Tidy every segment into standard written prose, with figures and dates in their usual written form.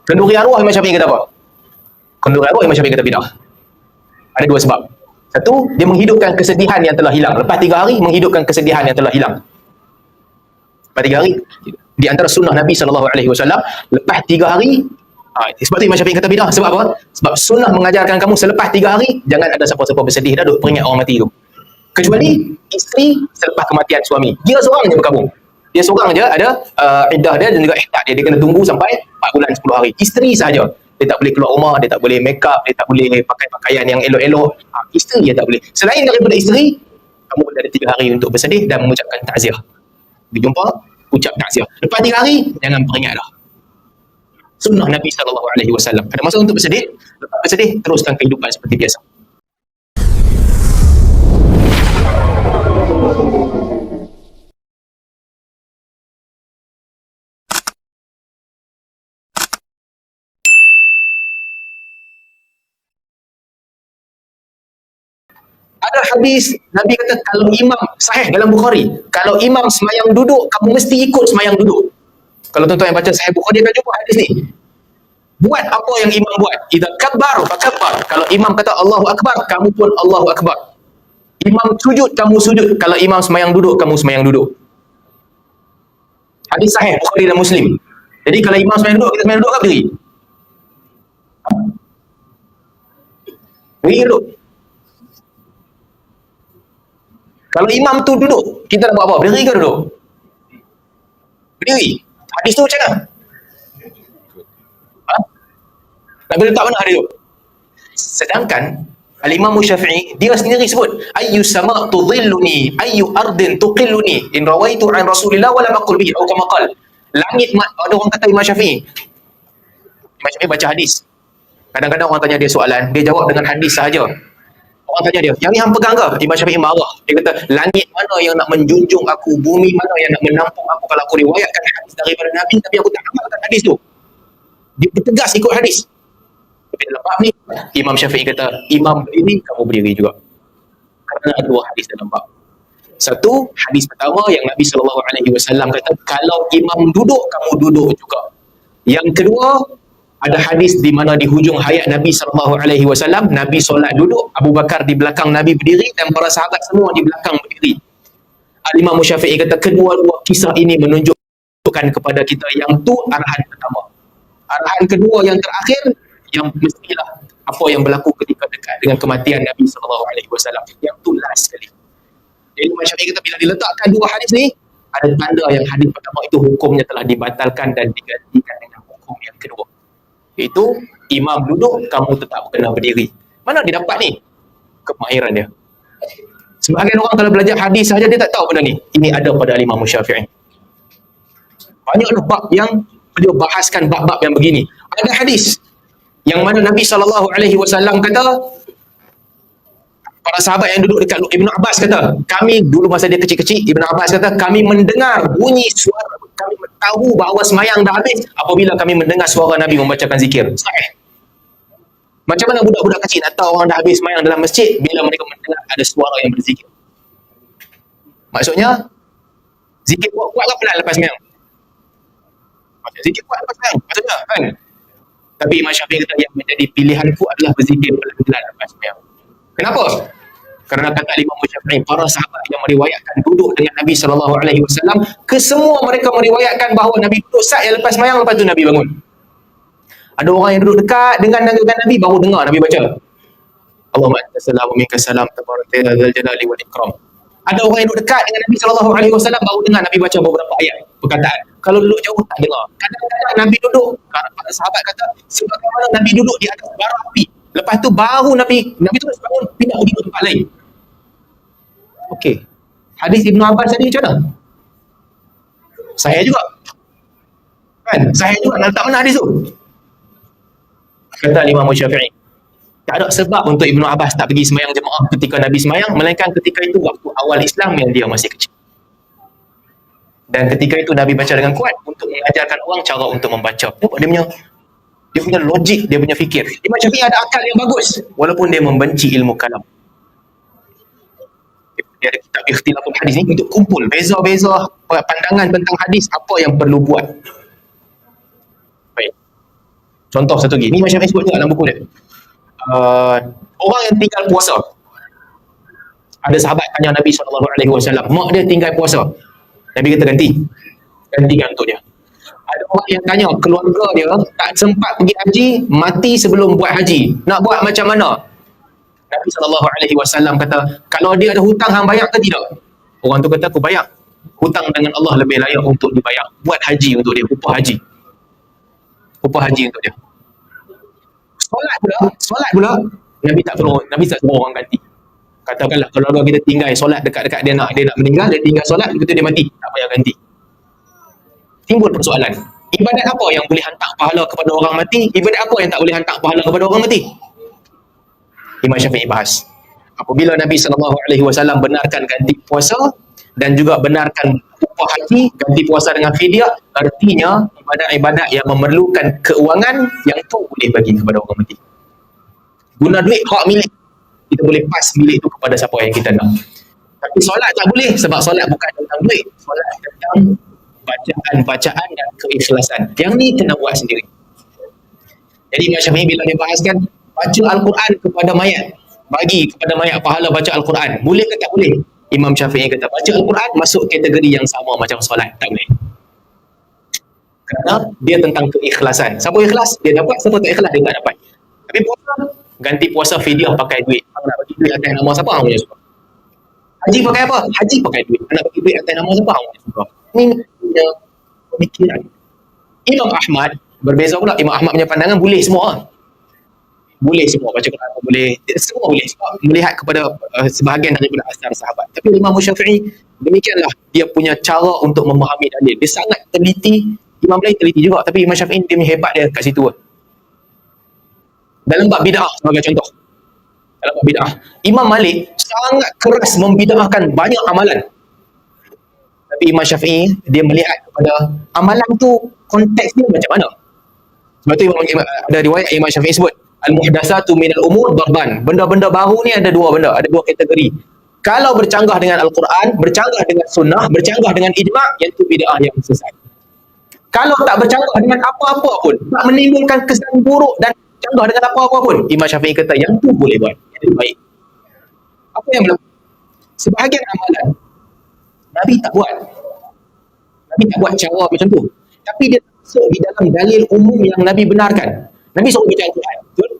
Kenduri arwah Imam Syafi'i kata apa? Kenduri arwah Imam Syafi'i kata bidah. Ada dua sebab. Satu, dia menghidupkan kesedihan yang telah hilang. Lepas 3 hari, menghidupkan kesedihan yang telah hilang. Lepas 3 hari, di antara sunnah Nabi SAW, lepas 3 hari, sebab tu Imam Syafi'i kata bidah. Sebab apa? Sebab sunnah mengajarkan kamu selepas 3 hari, jangan ada siapa-siapa bersedih dah duk peringat orang mati tu. Kecuali isteri selepas kematian suami. Dia seorang je berkabung. Dia seorang je ada iddah dia dan juga ihdat dia. Dia kena tunggu sampai 4 bulan 10 hari. Isteri sahaja. Dia tak boleh keluar rumah, dia tak boleh make up, dia tak boleh pakai pakaian yang elok-elok. Isteri dia tak boleh. Selain daripada isteri, kamu boleh ada 3 hari untuk bersedih dan mengucapkan takziah. Dijumpa, ucap takziah. Lepas 3 hari, jangan peringat dah. Sunnah Nabi SAW. Ada masa untuk bersedih, lepas bersedih, teruskan kehidupan seperti biasa. Ada hadis Nabi kata kalau imam sahih dalam Bukhari, kalau imam semayang duduk, kamu mesti ikut semayang duduk. Kalau tuan-tuan yang baca Sahih Bukhari akan jumpa hadis ni. Buat apa yang imam buat. Idza kabbar fakabbar. Kalau imam kata Allahu Akbar, kamu pun Allahu Akbar. Imam sujud, kamu sujud. Kalau imam semayang duduk, kamu semayang duduk. Hadis sahih Bukhari dan Muslim. Jadi kalau imam semayang duduk, kita semayang duduk ke berdiri? Berdiri duduk. Kalau imam tu duduk, kita nak buat apa? Berdiri ke duduk? Berdiri. Hadis tu macam mana? Nak letak mana hadis tu? Sedangkan Al-Imam Syafi'i, dia sendiri sebut, ayyu sama' tudhilluni, ayyu ardin tuqilluni, in rawaitu an Rasulillah wala maqul bihi, atau kama qala. Langit, ada orang kata Imam Syafi'i. Imam Syafi'i baca hadis. Kadang-kadang orang tanya dia soalan, dia jawab dengan hadis sahaja. Orang tanya dia, yang ni hang pegang ke? Imam Syafi'i marah. Dia kata, langit mana yang nak menjunjung aku, bumi mana yang nak menampung aku kalau aku riwayatkan hadis daripada Nabi, tapi aku tak amalkan hadis tu. Dia bertegas ikut hadis. Tapi dalam bab ni, Imam Syafi'i kata, imam berdiri, kamu berdiri juga. Kerana ada 2 hadis dalam bab. Satu, hadis pertama yang Nabi SAW kata, kalau imam duduk, kamu duduk juga. Yang kedua, ada hadis di mana di hujung hayat Nabi SAW, Nabi solat duduk, Abu Bakar di belakang Nabi berdiri dan para sahabat semua di belakang berdiri. Al-Imam Syafi'i kata kedua-dua kisah ini menunjukkan kepada kita yang tu arahan pertama. Arahan kedua yang terakhir, yang mestilah apa yang berlaku ketika dekat dengan kematian Nabi SAW. Yang tu last sekali. Jadi Imam Syafi'i kata bila diletakkan 2 hadis ni, ada tanda yang hadis pertama itu hukumnya telah dibatalkan dan digantikan dengan hukum yang kedua. Itu imam duduk, kamu tetap kena berdiri. Mana dia dapat ni? Kemahiran dia. Sebahagian orang kalau belajar hadis saja dia tak tahu benda ni. Ini ada pada Imam Syafi'i. Banyaklah bab yang beliau bahaskan bab-bab yang begini. Ada hadis yang mana Nabi SAW kata, para sahabat yang duduk dekat Ibn Abbas kata, kami dulu masa dia kecil-kecil, Ibn Abbas kata, kami mendengar bunyi suara, kami tahu bahawa semayang dah habis apabila kami mendengar suara Nabi membacakan zikir. Sahih. Macam mana budak-budak kecil nak tahu orang dah habis semayang dalam masjid bila mereka mendengar ada suara yang berzikir? Maksudnya, zikir kuat-kuat ke pelan lepas semayang? Zikir kuat lepas semayang, maksudnya kan? Tapi Imam Syafi'i kata yang menjadi pilihanku adalah berzikir pelan-pelan lepas semayang. Kenapa? Karena kata Imam Syafi'i, para sahabat yang meriwayatkan duduk dengan Nabi SAW, kesemua mereka meriwayatkan bahawa Nabi duduk saat yang lepas semayang, lepas tu Nabi bangun. Ada orang yang duduk dekat dengan Nabi, baru dengar Nabi baca, Allahumma anta salam wa minka salam tabaraka ya dzal jalali wal ikram. Ada orang yang duduk dekat dengan Nabi SAW, baru dengar Nabi baca beberapa ayat perkataan. Kalau duduk jauh tak dengar. Kadang-kadang Nabi duduk, para sahabat kata, sebagaimana Nabi duduk di atas bara api, lepas tu baru Nabi terus bangun, pindah pergi ke tempat lain. Okey. Hadis Ibn Abbas tadi macam mana? Saya juga. Kan? Saya juga nak letak mana hadis tu? Kata Imam Syafi'i, tak ada sebab untuk Ibn Abbas tak pergi semayang jemaah ketika Nabi semayang, melainkan ketika itu waktu awal Islam yang dia masih kecil. Dan ketika itu Nabi baca dengan kuat untuk mengajarkan orang cara untuk membaca. Nampak dia punya logik, dia punya fikir. Imam Syafi'i ada akal yang bagus walaupun dia membenci ilmu kalam. Dia ada kitab Ikhtilaful Hadis ni untuk kumpul beza-beza pandangan tentang hadis, apa yang perlu buat. Baik. Contoh satu lagi, ni Imam Syafi'i sebut juga dalam buku dia. Orang yang tinggal puasa, ada sahabat tanya Nabi SAW, mak dia tinggal puasa, Nabi kata gantikan untuk dia. Ada orang yang tanya keluarga dia tak sempat pergi haji, mati sebelum buat haji, nak buat macam mana? Nabi SAW kata, kalau dia ada hutang, hang bayar ke tidak? Orang tu kata, aku bayar. Hutang dengan Allah lebih layak untuk dibayar. Buat haji untuk dia, upah haji untuk dia. Solat pula Nabi tak suruh orang ganti. Katakanlah keluarga kita tinggal solat dekat-dekat dia nak meninggal, dia tinggal solat, begitu dia mati, tak payah ganti. Timbul persoalan, ibadat apa yang boleh hantar pahala kepada orang mati, ibadat apa yang tak boleh hantar pahala kepada orang mati? Imam Syafi'i bahas. Apabila Nabi SAW benarkan ganti puasa dan juga benarkan upah haji, ganti puasa dengan fidyah, artinya ibadat-ibadat yang memerlukan keuangan, yang tu boleh bagi kepada orang mati. Guna duit hak milik, kita boleh pas milik tu kepada siapa yang kita nak. Tapi solat tak boleh, sebab solat bukan tentang duit, solat tentang bacaan dan keikhlasan. Yang ni kena buat sendiri. Jadi Imam Syafi'i bila dia bahaskan baca Al-Quran kepada mayat, bagi kepada mayat pahala baca Al-Quran, boleh ke tak boleh? Imam Syafi'i kata baca Al-Quran masuk kategori yang sama macam solat, tak boleh. Kerana dia tentang keikhlasan. Siapa ikhlas, dia dapat. Siapa tak ikhlas, dia tak dapat. Tapi puasa, ganti puasa fidyah pakai duit. Hang nak bagi duit atas nama siapa, hang punya suka. Haji pakai apa? Haji pakai duit. Hang nak bagi duit atas nama siapa, hang punya suka. Ini punya pemikiran. Imam Ahmad berbeza pula. Imam Ahmad punya pandangan boleh semua. Boleh semua, baca Quran boleh, semua boleh, sebab melihat kepada sebahagian daripada asar sahabat. Tapi Imam Syafi'i demikianlah dia punya cara untuk memahami dalil. Dia sangat teliti. Imam lain teliti juga, tapi Imam Syafi'i dia hebat dia kat situ. Dalam bab bid'ah sebagai contoh, dalam bab bid'ah, Imam Malik sangat keras membid'ahkan banyak amalan. Tapi Imam Syafi'i dia melihat kepada amalan tu konteksnya macam mana. Sebab tu ada riwayat Imam Syafi'i sebut al-muhdatsatu minal umur darban. Benda-benda baru ni ada dua benda, ada dua kategori. Kalau bercanggah dengan Al-Quran, bercanggah dengan sunnah, bercanggah dengan ijma', yang tu bid'ah yang sesat. Kalau tak bercanggah dengan apa-apa pun, tak menimbulkan kesan buruk dan canggah dengan apa-apa pun, Imam Syafi'i kata yang tu boleh buat, yang baik. Apa yang berlaku? Sebahagian amalan Nabi tak buat. Nabi tak buat cara macam tu. Tapi dia masuk di dalam dalil umum yang Nabi benarkan. Nabi suruh baca Al-Quran, betul?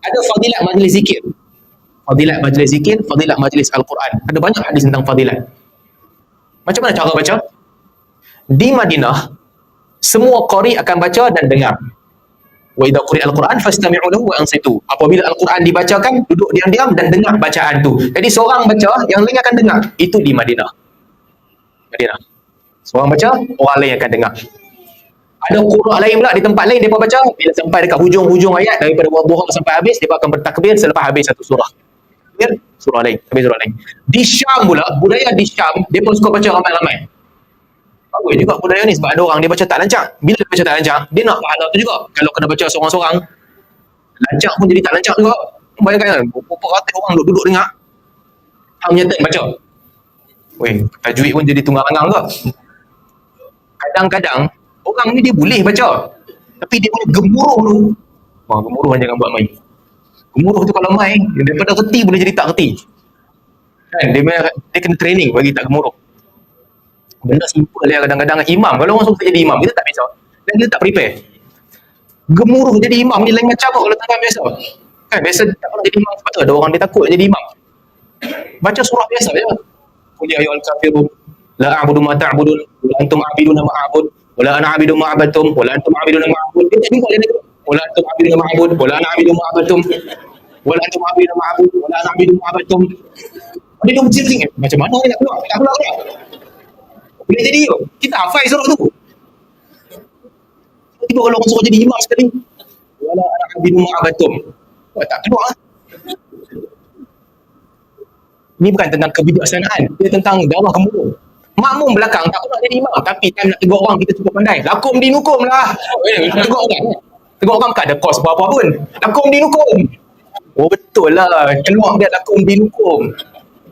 Ada fadilat majlis zikir. Fadilat majlis zikir, fadilat majlis Al-Quran. Ada banyak hadis tentang fadilat. Macam mana cara baca? Di Madinah, semua qari akan baca dan dengar. Wa idza quri'a al-Quran fastami'u lahu wa ansitu. Apabila Al-Quran dibacakan, duduk diam-diam dan dengar bacaan tu. Jadi seorang baca, yang lain akan dengar. Itu di Madinah. Seorang baca, orang lain akan dengar. Ada qurra lain pula di tempat lain, mereka baca bila sampai dekat hujung-hujung ayat daripada wadduha sampai habis, mereka akan bertakbir selepas habis satu surah. Surah lain, habis surah lain. Di Syam pula, budaya di Syam, mereka suka baca ramai-ramai. Bagus juga budaya ni, sebab ada orang dia baca tak lancar. Bila dia baca tak lancar, dia nak pahala tu juga. Kalau kena baca seorang-seorang, lancar pun jadi tak lancar juga. Bayangkan kan, berapa ratus orang duduk dengar, hang menyatakan baca. Weh, tajwid pun jadi tunggang-langgang juga. Kadang-kadang orang ni dia boleh baca, tapi dia punya gemuruh tu, wah, gemuruh jangan buat main. Gemuruh tu kalau main, daripada reti boleh jadi tak reti. Kan, dia kena training bagi tak gemuruh. Benda simple dia kadang-kadang imam. Kalau orang suruh jadi imam, kita tak biasa. Dan kita tak prepare. Gemuruh jadi imam ni lain macam kalau tak biasa. Kan, biasa tak pernah jadi imam sebab tu ada orang dia takut jadi imam. Baca surah biasa je. Qul ya ayyuhal kafirun la a'budu ma ta'budun wa la antum 'abiduna ma a'bud wa la ana 'abidu ma 'abadtum wa la antum 'abiduna ma a'bud. Kita juga dia kata wa la antum 'abiduna ma a'bud wa la ana 'abidu ma 'abadtum wa la antum 'abiduna ma a'bud wa la ana 'abidu ma 'abadtum. Dia dah berjing-jing. Macam mana dia nak keluar? Tak keluar. Boleh jadi tu. Kita hafal surah tu. Tiba kalau orang suruh jadi imam sekali, wala ana 'abidu ma 'abadtum. Tak keluar. Ini bukan tentang kebijaksanaan, dia tentang darah gemuruh. Makmum belakang tak pernah jadi imam, tapi time nak tegur orang kita cukup pandai. Lakum dinukum lah. Tegur orang. Tegur orang tak ada kos apa-apa pun. Lakum dinukum. Oh betul lah. Keluar dia lakum dinukum.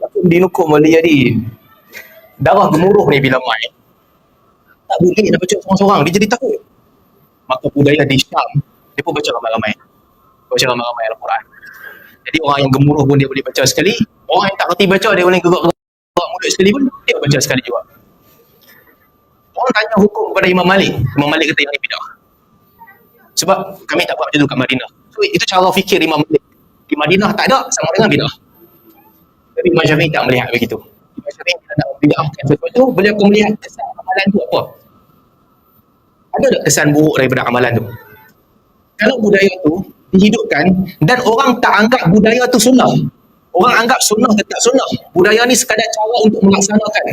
Lakum dinukum boleh jadi. Darah gemuruh ni bila main, tak boleh nak baca seorang-seorang, dia jadi takut. maka budaya di Syam dia pun baca ramai-ramai. Baca ramai-ramai Al-Quran. Jadi orang yang gemuruh pun dia boleh baca sekali, orang yang tak kerti baca dia boleh gerak mulut sekali pun dia baca sekali juga. Orang tanya hukum kepada Imam Malik kata ini bidah. Sebab kami tak buat macam tu kat Madinah. So, itu cara fikir Imam Malik. Di Madinah tak ada, sama dengan bidah. Tapi Imam Syafi'i tak melihat begitu. Imam Syafi'i nak bidahkan sesuatu, beliau akan melihat kesan amalan tu apa. Ada tak kesan buruk daripada amalan tu? Kalau budaya tu dihidupkan dan orang tak anggap budaya tu sunnah, orang anggap sunnah tetap sunnah, budaya ni sekadar cara untuk melaksanakan.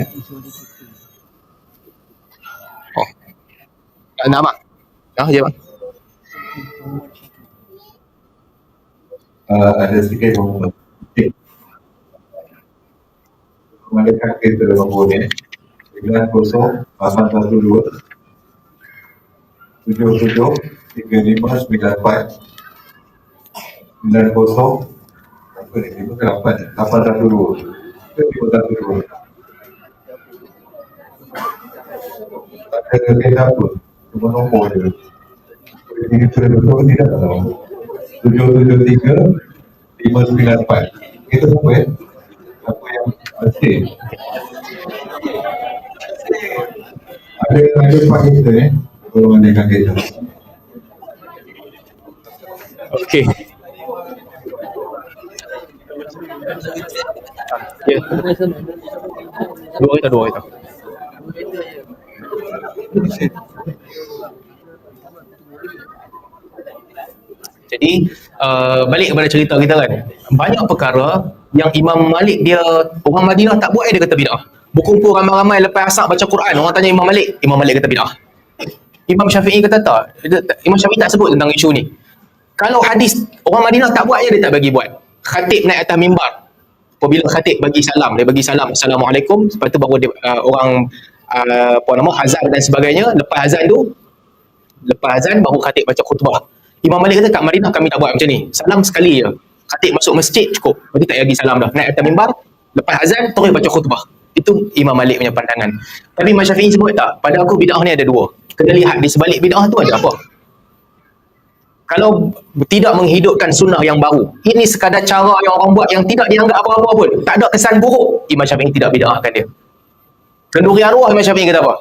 Nak mak? Ya bang. Ada sedikit pengumuman. Kembalikan kereta nombor ni 90-812 77-35-94 90 apa ni? 812 512 ada kereta apa? Cuma nombor je. Ini sudah betul tidak tahu. 773-594. Kita apa ya? Apa yang pasti? Ada pak kita ni. Kalau ada kita. Okey. Ya. Dua kita. Jadi balik kepada cerita kita kan, banyak perkara yang Imam Malik dia orang Madinah tak buat, dia kata bidah. Berkumpul ramai-ramai lepas asar baca Quran, orang tanya Imam Malik kata bidah. Imam Syafi'i kata tak. Imam Syafi'i tak sebut tentang isu ni. Kalau hadis orang Madinah tak buat, dia tak bagi buat. Khatib naik atas mimbar, apabila khatib bagi salam, dia bagi salam Assalamualaikum, lepas tu baru dia, orang azan dan sebagainya. Lepas azan baru khatib baca khutbah. Imam Malik kata kat Madinah kami tak buat macam ni. Salam sekali je. Khatib masuk masjid cukup. Berarti tak bagi salam dah. Naik atas mimbar, lepas azan terus baca khutbah. Itu Imam Malik punya pandangan. Tapi Imam Syafi'i sebut tak, pada aku bidah ni ada dua. Kena lihat di sebalik bidah tu ada apa. Kalau tidak menghidupkan sunnah yang baru, ini sekadar cara yang orang buat yang tidak dianggap apa-apa pun, tak ada kesan buruk, Imam Syafi'i tidak bid'ahkan dia. Kenduri arwah Imam Syafi'i kata apa?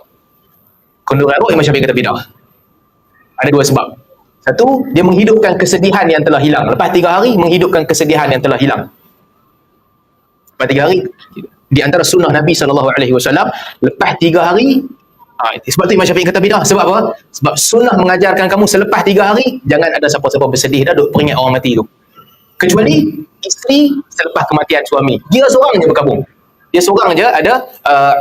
Kenduri arwah Imam Syafi'i kata bid'ah. Ada dua sebab. Satu, dia menghidupkan kesedihan yang telah hilang. Lepas 3 hari, menghidupkan kesedihan yang telah hilang. Lepas 3 hari, di antara sunnah Nabi SAW, lepas 3 hari, sebab tu Imam Syafi'i kata bidah. Sebab apa? Sebab sunnah mengajarkan kamu selepas 3 hari, jangan ada siapa-siapa bersedih dah duk peringat orang mati tu. Kecuali isteri selepas kematian suami. Dia seorang je berkabung. Dia seorang je ada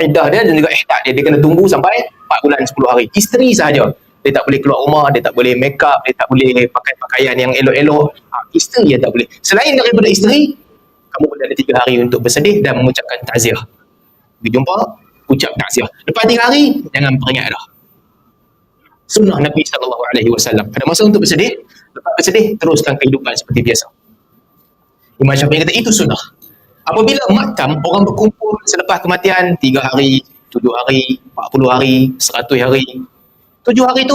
iddah dia dan juga ihdad dia. Dia kena tunggu sampai 4 bulan 10 hari. Isteri sahaja. Dia tak boleh keluar rumah, dia tak boleh make up, dia tak boleh pakai pakaian yang elok-elok. Isteri dia tak boleh. Selain daripada isteri, kamu boleh ada 3 hari untuk bersedih dan mengucapkan takziah. Pergi jumpa, ucap takziah. Lepas 3 hari, jangan peringat dah. Sunnah Nabi SAW. Ada masa untuk bersedih, lepas bersedih, teruskan kehidupan seperti biasa. Imam Syafi'i kata itu sunnah. Apabila makam, orang berkumpul selepas kematian 3 hari, 7 hari, 40 hari, 100 hari. 7 hari tu,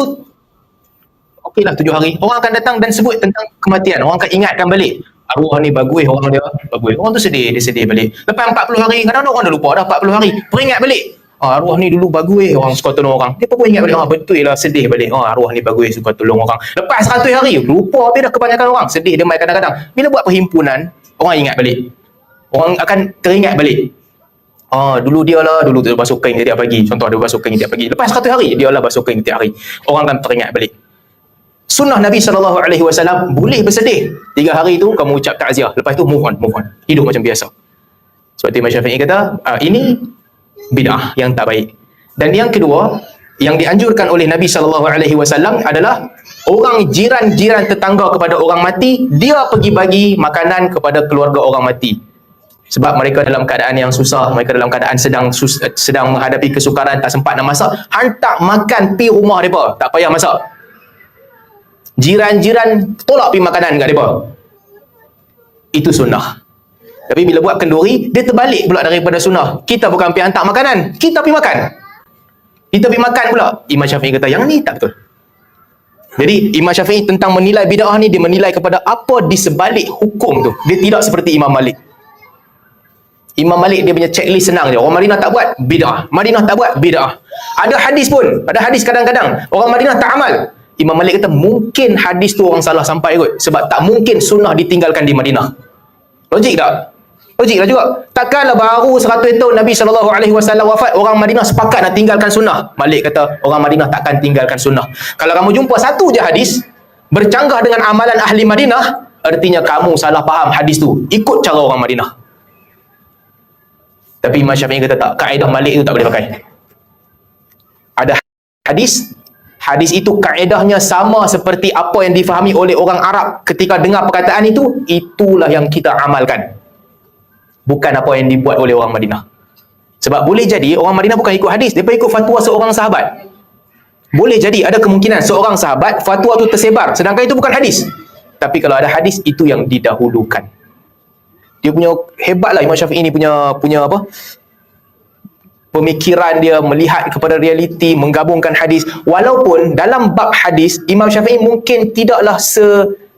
okeylah 7 hari. Orang akan datang dan sebut tentang kematian. Orang akan ingatkan balik. Arwah ni bagus, orang dia bagus. Orang tu sedih, dia sedih balik. Lepas 40 hari, kadang-kadang orang dah lupa dah 40 hari. Peringat balik. Arwah ni dulu bagus, orang suka tolong orang. Dia pun ingat balik, betul lah, sedih balik. Arwah ni bagus, suka tolong orang. Lepas 100 hari, lupa habis dah kebanyakan orang. Sedih dia main kadang-kadang. Bila buat perhimpunan, orang ingat balik. Orang akan teringat balik. Dulu dia lah, dulu dia basuh kain setiap pagi. Contoh dia basuh kain setiap pagi. Lepas 100 hari, dia lah basuh kain setiap hari. Orang akan teringat balik. Sunnah Nabi SAW, boleh bersedih. 3 hari tu, kamu ucap takziah. Lepas tu, move on. Hidup macam biasa. Sebab tu Imam Syafi'i kata, ini bid'ah yang tak baik. Dan yang kedua, yang dianjurkan oleh Nabi SAW adalah orang jiran-jiran tetangga kepada orang mati, dia pergi bagi makanan kepada keluarga orang mati. Sebab mereka dalam keadaan yang susah, mereka dalam keadaan sedang menghadapi kesukaran, tak sempat nak masak, hantar makan pi rumah mereka, tak payah masak. Jiran-jiran tolak pi makanan kat mereka. Itu sunnah. Tapi bila buat kenduri, dia terbalik pula daripada sunnah. Kita bukan pergi hantar makanan, kita pergi makan. Kita pergi makan pula. Imam Syafi'i kata, yang ni tak betul. Jadi Imam Syafi'i tentang menilai bid'ah ni, dia menilai kepada apa di sebalik hukum tu. Dia tidak seperti Imam Malik. Imam Malik dia punya checklist senang je. Orang Madinah tak buat, bid'ah. Madinah tak buat, bid'ah. Ada hadis pun, ada hadis kadang-kadang orang Madinah tak amal. Imam Malik kata mungkin hadis tu orang salah sampai kot, sebab tak mungkin sunnah ditinggalkan di Madinah. Logik tak? Logik lah juga. Takkanlah baru 100 tahun Nabi SAW wafat, orang Madinah sepakat nak tinggalkan sunnah. Malik kata orang Madinah takkan tinggalkan sunnah. Kalau kamu jumpa satu je hadis bercanggah dengan amalan ahli Madinah, artinya kamu salah faham hadis tu, ikut cara orang Madinah. Tapi Imam Syafi'i kata tak, kaedah Malik itu tak boleh pakai. Ada hadis itu kaedahnya sama seperti apa yang difahami oleh orang Arab ketika dengar perkataan itu, itulah yang kita amalkan, bukan apa yang dibuat oleh orang Madinah. Sebab boleh jadi orang Madinah bukan ikut hadis, dia ikut fatwa seorang sahabat. Boleh jadi ada kemungkinan seorang sahabat fatwa tu tersebar, sedangkan itu bukan hadis. Tapi kalau ada hadis, itu yang didahulukan. Dia punya hebat lah Imam Syafi'i ni punya apa, pemikiran dia melihat kepada realiti, menggabungkan hadis. Walaupun dalam bab hadis Imam Syafi'i mungkin tidaklah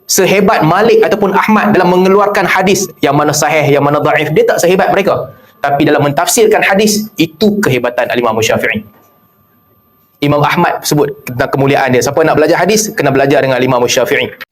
sehebat Malik ataupun Ahmad dalam mengeluarkan hadis yang mana sahih, yang mana dhaif, dia tak sehebat mereka. Tapi dalam mentafsirkan hadis, itu kehebatan Imam Syafi'i. Imam Ahmad sebut tentang kemuliaan dia, siapa nak belajar hadis kena belajar dengan Imam Syafi'i.